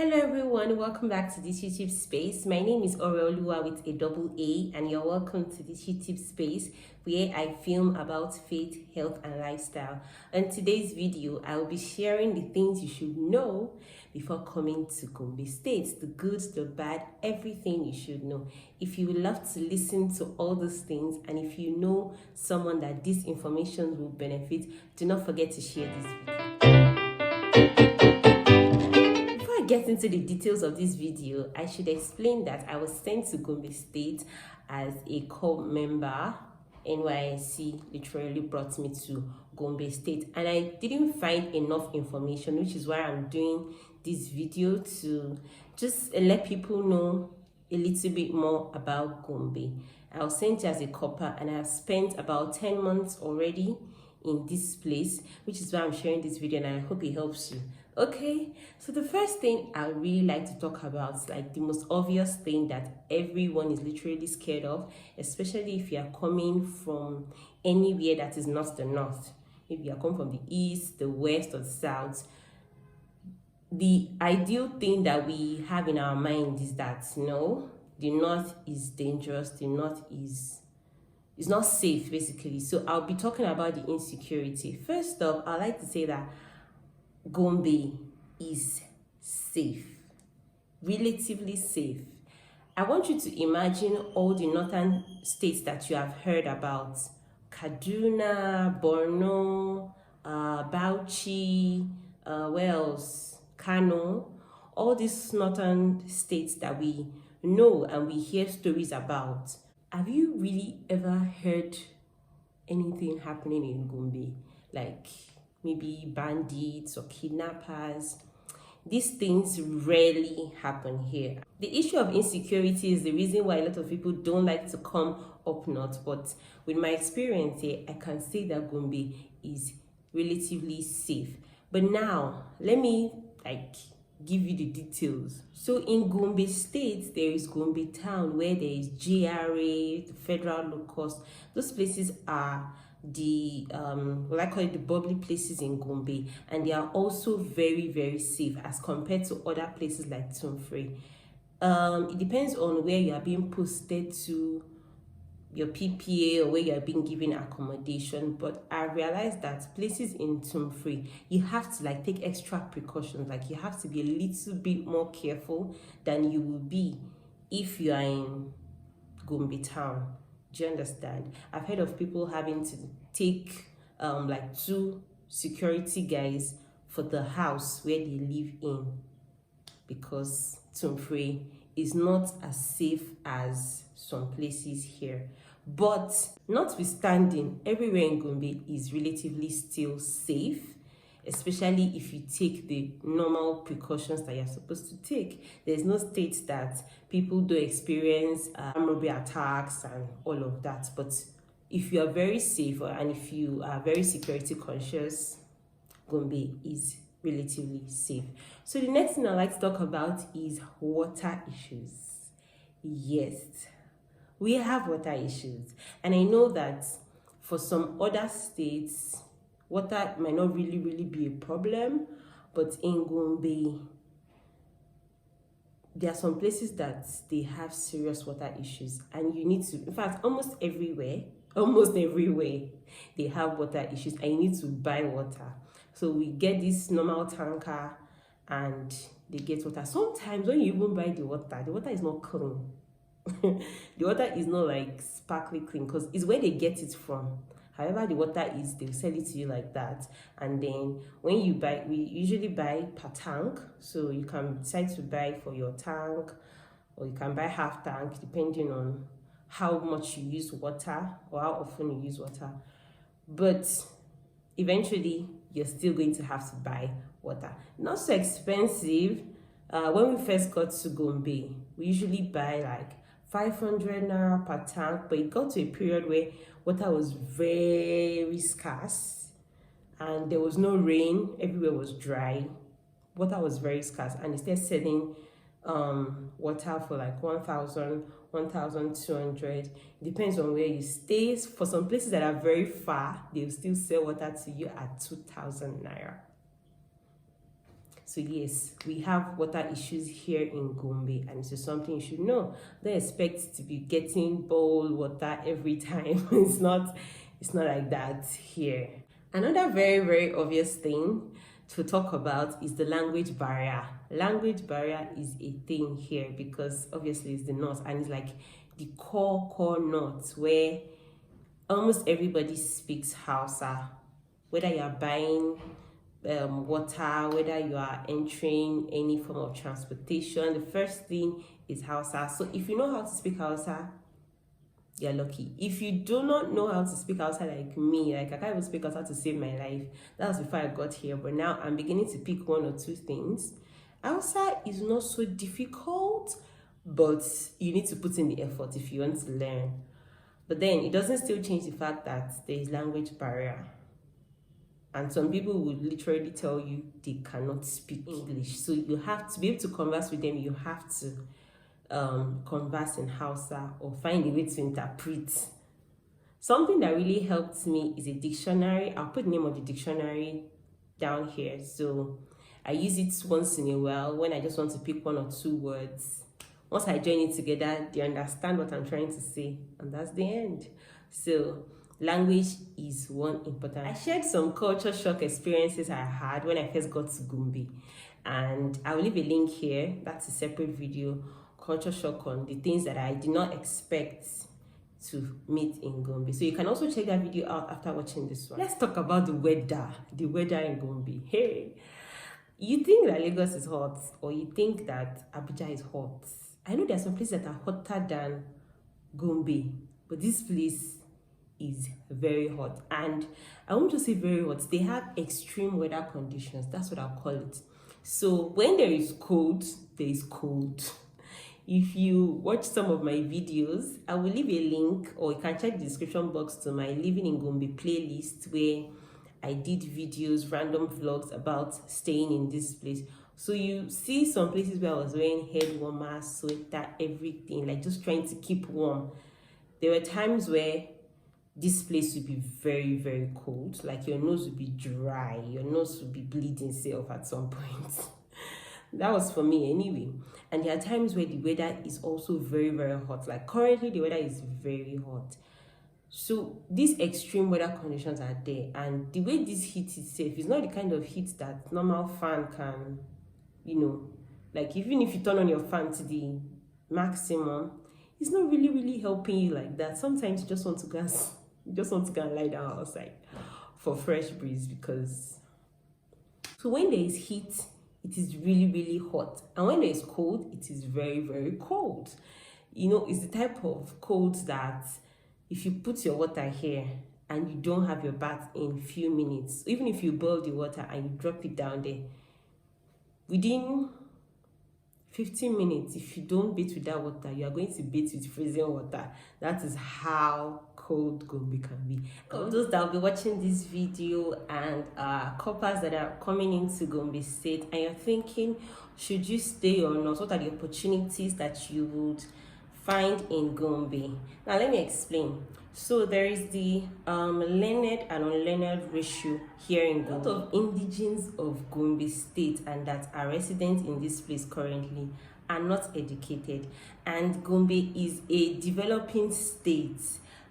Hello everyone, welcome back to this YouTube space. My name is Oreoluwaa with a double A, and you're welcome to this YouTube space where I film about faith, health and lifestyle. In today's video, I will be sharing the things you should know before coming to Gombe State, the good, the bad, everything you should know. If you would love to listen to all those things, and if you know someone that this information will benefit, do not forget to share this video. Get into the details of this video, I should explain that I was sent to Gombe State as a corps member. NYSC literally brought me to Gombe State, and I didn't find enough information, which is why I'm doing this video to just let people know a little bit more about Gombe. I was sent as a corper, and I have spent about 10 months already in this place, which is why I'm sharing this video, and I hope it helps you. Okay, so the first thing I really like to talk about is like the most obvious thing that everyone is literally scared of, especially if you are coming from anywhere that is not the north. If you are coming from the east, the west, or the south, the ideal thing that we have in our mind is that no, the north is dangerous, the north is not safe, basically. So I'll be talking about the insecurity. First off, I like to say that Gombe is safe, relatively safe. I want you to imagine all the northern states that you have heard about: Kaduna, Borno, Bauchi, Wales, Kano, all these northern states that we know and we hear stories about. Have you really ever heard anything happening in Gombe? Like maybe bandits or kidnappers? These things rarely happen here. The issue of insecurity is the reason why a lot of people don't like to come up north, but with my experience here, I can say that Gombe is relatively safe. But now, let me give you the details. So in Gombe State, there is Gombe Town, where there is GRA, the federal locust. Those places are the what I call it, the bubbly places in Gombe, and they are also very, very safe as compared to other places like Tumfrey. It depends on where you are being posted to, your PPA, or where you are being given accommodation, but I realized that places in Tumfrey, you have to take extra precautions. You have to be a little bit more careful than you will be if you are in Gombe Town. Do you understand? I've heard of people having to take 2 security guys for the house where they live in, because Tumfrey is not as safe as some places here. But notwithstanding, everywhere in Gombe is relatively still safe, especially if you take the normal precautions that you're supposed to take. There's no state that people don't experience robbery attacks and all of that. But if you are very safe, and if you are very security conscious, Gombe is relatively safe. So the next thing I'd like to talk about is water issues. Yes, we have water issues, and I know that for some other states, water might not really be a problem, but in Gombe, there are some places that they have serious water issues, and you need to, in fact, almost everywhere, they have water issues, and you need to buy water. So we get this normal tanker, and they get water. Sometimes when you even buy the water is not clean. The water is not sparkly clean, because it's where they get it from. However the water is, they'll sell it to you like that. And then when you buy, we usually buy per tank. So you can decide to buy for your tank, or you can buy half tank, depending on how much you use water or how often you use water. But eventually, you're still going to have to buy water. Not so expensive. When we first got to Gombe, we usually buy 500 naira per tank, but it got to a period where water was very scarce and there was no rain, everywhere was dry. Water was very scarce, and they started selling water for 1,000, 1,200. It depends on where you stay. For some places that are very far, they'll still sell water to you at 2,000 naira. So yes, we have water issues here in Gombe, and it's just something you should know. Don't expect to be getting bowl water every time. It's not like that here. Another very obvious thing to talk about is the language barrier. Language barrier is a thing here because obviously it's the north, and it's like the core north where almost everybody speaks Hausa. Whether you are buying water, whether you are entering any form of transportation, the first thing is Hausa. So if you know how to speak Hausa, you're lucky. If you do not know how to speak Hausa like me, like I can't even speak Hausa to save my life. That was before I got here, but now I'm beginning to pick one or two things. Hausa is not so difficult, but you need to put in the effort if you want to learn. But then it doesn't still change the fact that there is language barrier. And some people would literally tell you they cannot speak English. So you have to be able to converse with them. You have to converse in Hausa or find a way to interpret. Something that really helped me is a dictionary. I'll put the name of the dictionary down here. So I use it once in a while when I just want to pick one or two words. Once I join it together, they understand what I'm trying to say, and that's the end. So language is one important. I shared some culture shock experiences I had when I first got to Gombe, and I will leave a link here. That's a separate video, culture shock, on the things that I did not expect to meet in Gombe. So you can also check that video out after watching this one. Let's talk about the weather in Gombe. Hey, you think that Lagos is hot, or you think that Abuja is hot. I know there are some places that are hotter than Gombe, but this place is very hot. And I won't just say very hot, they have extreme weather conditions. That's what I'll call it. So when there is cold, there is cold. If you watch some of my videos, I will leave a link, or you can check the description box, to my Living in Gombe playlist, where I did videos, random vlogs about staying in this place. So you see some places where I was wearing head warmer, sweater, everything, like just trying to keep warm. There were times where this place would be very cold, like your nose would be dry, your nose would be bleeding self at some point. That was for me anyway. And there are times where the weather is also very hot. Like currently the weather is very hot. So these extreme weather conditions are there, and the way this heat itself is not the kind of heat that normal fan can, like even if you turn on your fan to the maximum, it's not really helping you like that. Sometimes you just want to go and lie down outside for fresh breeze. Because so when there is heat, it is really hot, and when there is cold, it is very cold. It's the type of cold that if you put your water here and you don't have your bath in few minutes, even if you boil the water and you drop it down there, within 15 minutes, if you don't bathe with that water, you are going to bathe with freezing water. That is how cold Gombe can be. Those that will be watching this video and couples that are coming into Gombe State, and you're thinking, should you stay or not? What are the opportunities that you would find in Gombe? Now let me explain. So there is the learned and unlearned ratio here in Gombe. A lot of indigenes of Gombe State and that are residents in this place currently are not educated, and Gombe is a developing state.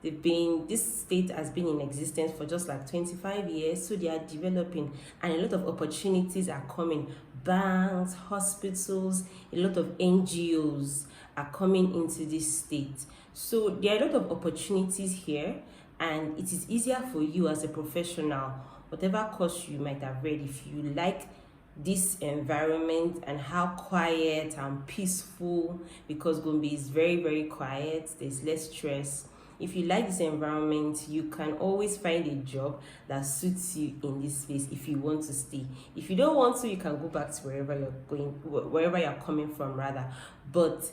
This state has been in existence for just like 25 years, so they are developing, and a lot of opportunities are coming. Banks, hospitals, a lot of NGOs are coming into this state. So there are a lot of opportunities here, and it is easier for you as a professional, whatever course you might have read, if you like this environment and how quiet and peaceful, because Gombe is very quiet, there's less stress. If you like this environment, you can always find a job that suits you in this space if you want to stay. If you don't want to, you can go back to wherever you're coming from rather. But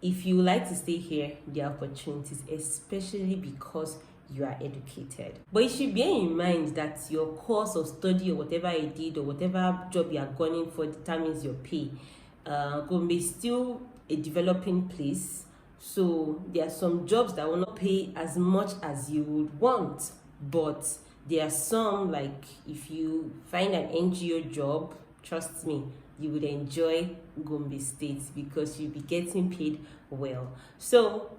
if you like to stay here, there are opportunities, especially because you are educated. But you should bear in mind that your course of study or whatever you did or whatever job you are going for determines your pay. Gombe is still a developing place, so there are some jobs that will not pay as much as you would want, but there are some, like if you find an NGO job, trust me, you would enjoy Gombe State because you'll be getting paid well. So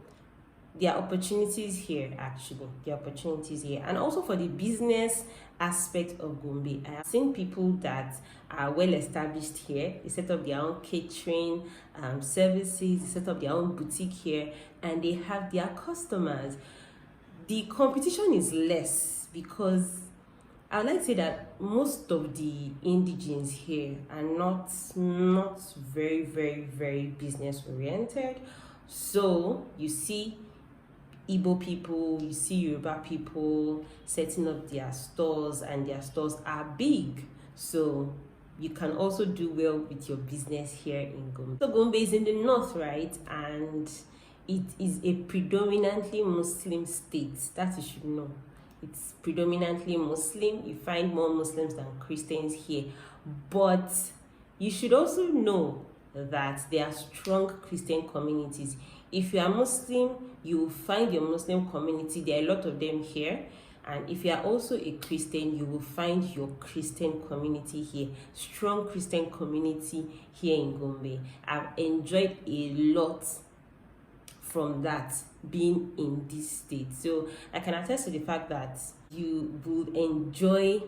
there are opportunities here, actually. There are opportunities here. And also for the business aspect of Gombe, I have seen people that are well established here. They set up their own catering services, they set up their own boutique here, and they have their customers. The competition is less because I would like to say that most of the indigenes here are not very, very, very business oriented. So you see Igbo people, you see Yoruba people setting up their stores, and their stores are big. So you can also do well with your business here in Gombe. So Gombe is in the north, right? And it is a predominantly Muslim state. That you should know. It's predominantly Muslim. You find more Muslims than Christians here. But you should also know that there are strong Christian communities. If you are Muslim, you will find your Muslim community. There are a lot of them here. And if you are also a Christian, you will find your Christian community here. Strong Christian community here in Gombe. I've enjoyed a lot from that being in this state. So I can attest to the fact that you will enjoy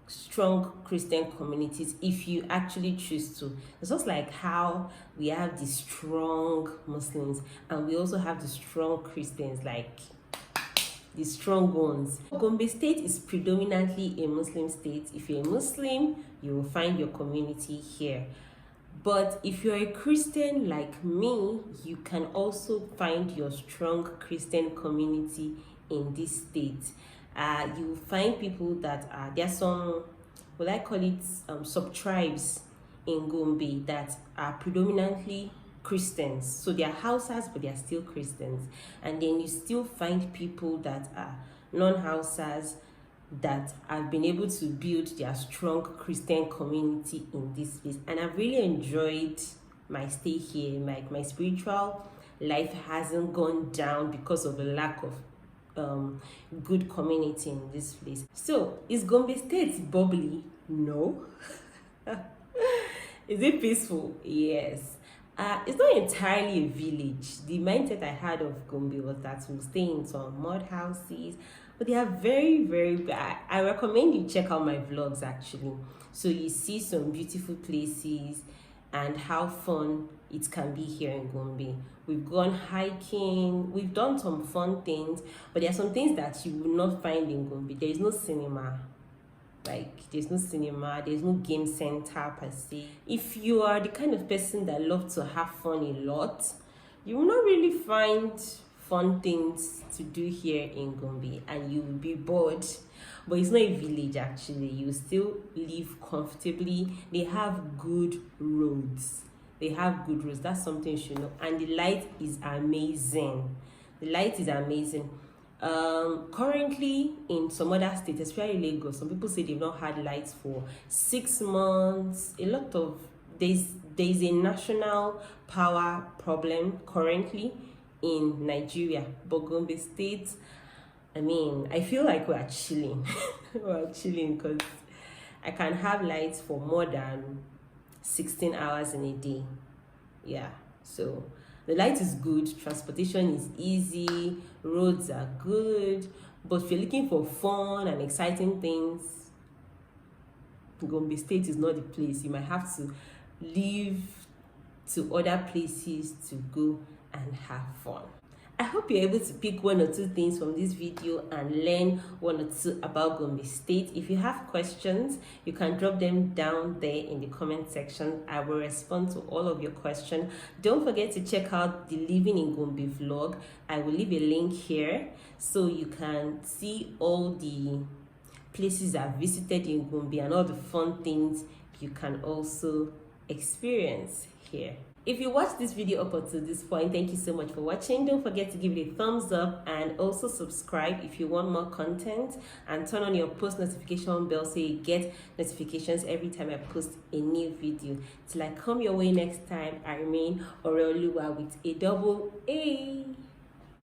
strong Christian communities if you actually choose to. It's just like how we have the strong Muslims and we also have the strong Christians, like the strong ones. Gombe State is predominantly a Muslim state. If you're a Muslim, you will find your community here. But if you're a Christian like me, you can also find your strong Christian community in this state. You will find people that are, there are some, what I call it, sub-tribes in Gombe that are predominantly Christians. So they are Hausas, but they are still Christians. And then you still find people that are non-Hausas that have been able to build their strong Christian community in this place. And I've really enjoyed my stay here. My spiritual life hasn't gone down because of a lack of good community in this place. So is Gombe State bubbly? No. Is it peaceful? Yes. It's not entirely a village. The mindset I had of Gombe was that we'll stay in some mud houses, but they are very, very bad. I recommend you check out my vlogs actually, so you see some beautiful places and how fun it can be here in Gombe. We've gone hiking, we've done some fun things, but there are some things that you will not find in Gombe. There is no cinema. There's no game center per se. If you are the kind of person that loves to have fun a lot, you will not really find fun things to do here in Gombe, and you will be bored. But it's not a village actually. You still live comfortably. They have good roads. That's something you should know. And the light is amazing. Currently in some other states, especially Lagos, some people say they've not had lights for 6 months. There's a national power problem currently in Nigeria, but Gombe State, I feel like we're chilling. We're chilling because I can have lights for more than 16 hours in a day. Yeah, so the light is good, transportation is easy, roads are good, but if you're looking for fun and exciting things, Gombe State is not the place. You might have to leave to other places to go and have fun. I hope you're able to pick 1 or 2 things from this video and learn 1 or 2 about Gombe State. If you have questions, you can drop them down there in the comment section. I will respond to all of your questions. Don't forget to check out the Living in Gombe vlog. I will leave a link here so you can see all the places I've visited in Gombe and all the fun things you can also experience here. If you watched this video up until this point, thank you so much for watching. Don't forget to give it a thumbs up and also subscribe if you want more content, and turn on your post notification bell so you get notifications every time I post a new video. Till I come your way next time, I remain Oreoluwaa with a double A.